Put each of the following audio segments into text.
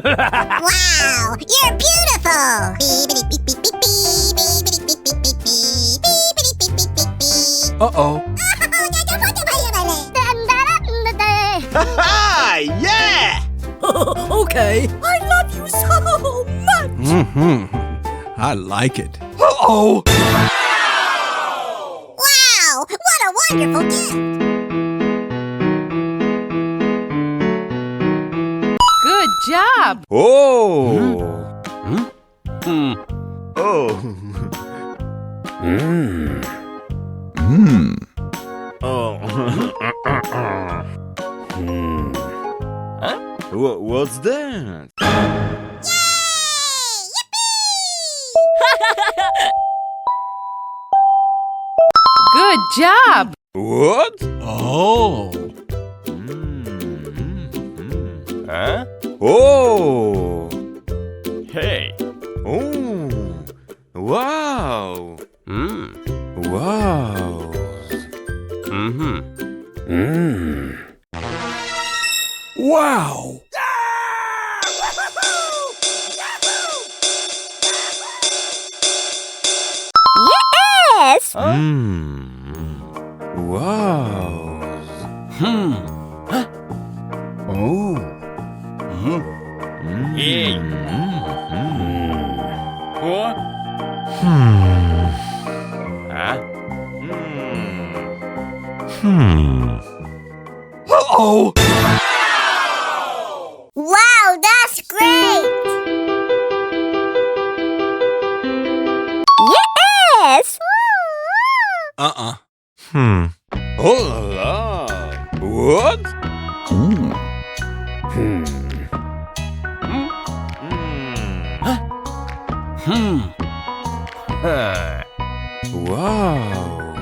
Wow, you're beautiful! Uh-oh. Ha-ha! Yeah! Okay. I love you so much. I like it. Uh-oh! Wow, what a wonderful gift! Good job. Oh! Oh! Oh! What's that? Good job. What? Oh. Huh? Oh! Hey! Oh! Wow! Wow! Wow. Yes! Wow! Oh. Hey! What? Huh? Uh-oh. Wow, that's great! Yes! Uh-uh. Oh la la! What? Wow!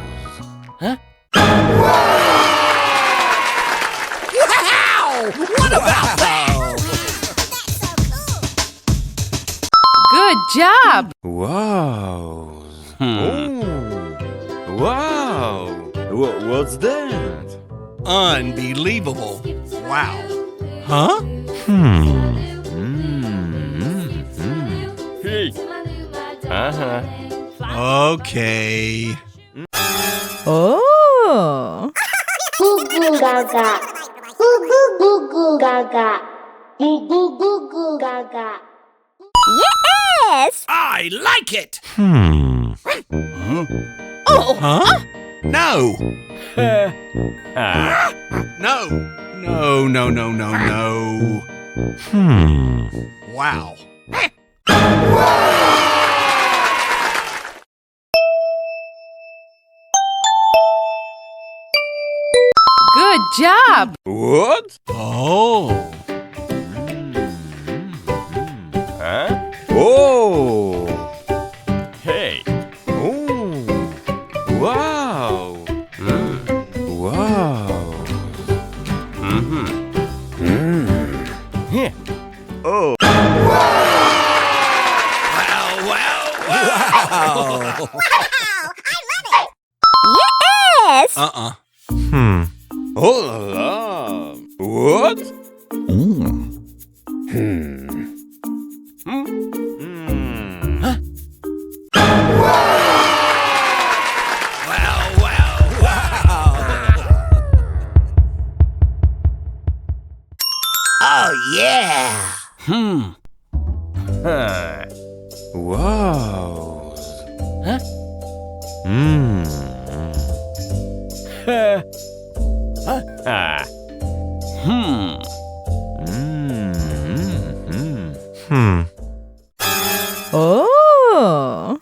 What about that? Good job. Wow! Oh! Wow! What's that? Unbelievable. Wow. Huh? Hey! Uh-huh. Okay. Oh. Goo goo gaga. Goo goo goo goo gaga. Goo goo goo goo gaga. Yes! I like it. Oh. Huh? No. No. No, no, no, no, no. Wow. Good job. What? Oh. Huh? Oh! Hey! Oh! Wow! Wow! Oh! Wow. Yes! Uh-uh. Oh la la! What? Oh, yeah. Wow! Huh? Oh.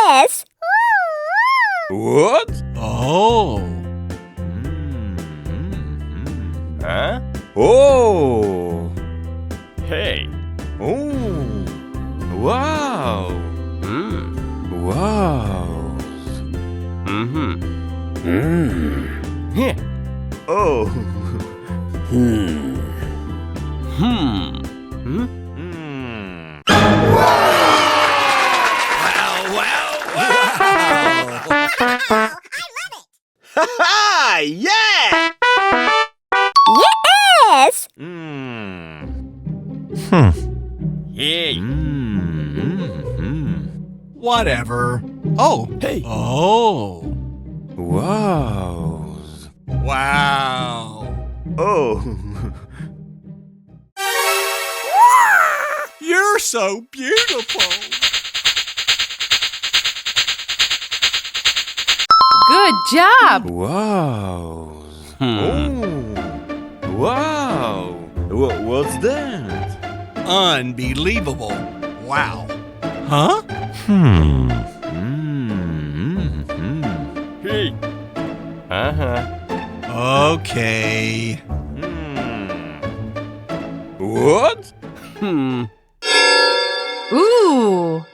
Yes! What? Oh. Huh? Oh! Hey! Oh! Wow! Wow! Oh! Wow. I love it! Whatever. Oh. Hey. Oh. Wow. Wow. Oh. You're so beautiful. Good job! Wow. Oh. Wow. What's that? Unbelievable. Wow. Huh? Hey. Okay. What? Ooh!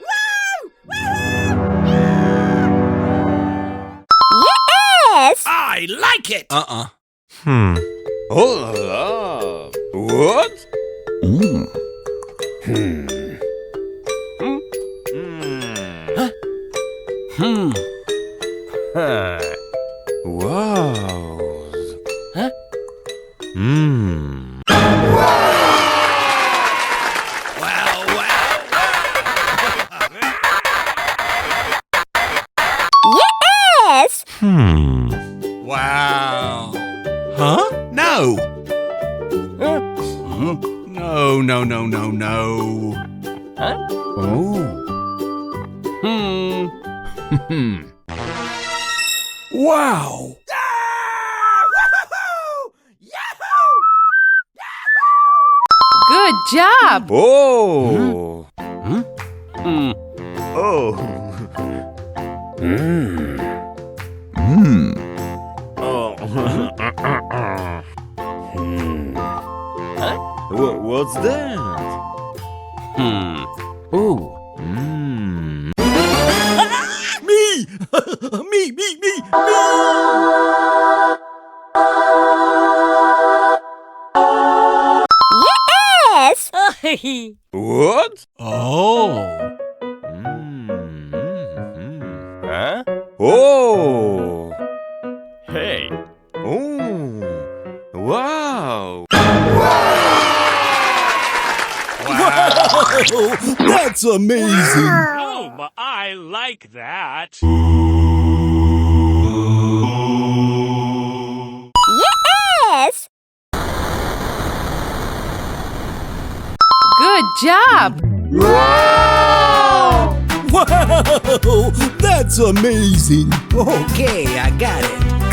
Yes. I like it. Oh la la. What? Wow. Wow, wow. Yes. Wow. Huh? No. No, no, no, no, no. Wow. Good job! Oh. Oh. What's that? Me! me! Yes. What? Oh. Oh. Hey. Oh. Wow. Oh, that's amazing. Oh, but I like that. Yes. Good job! Wow, that's amazing. Okay, I got it.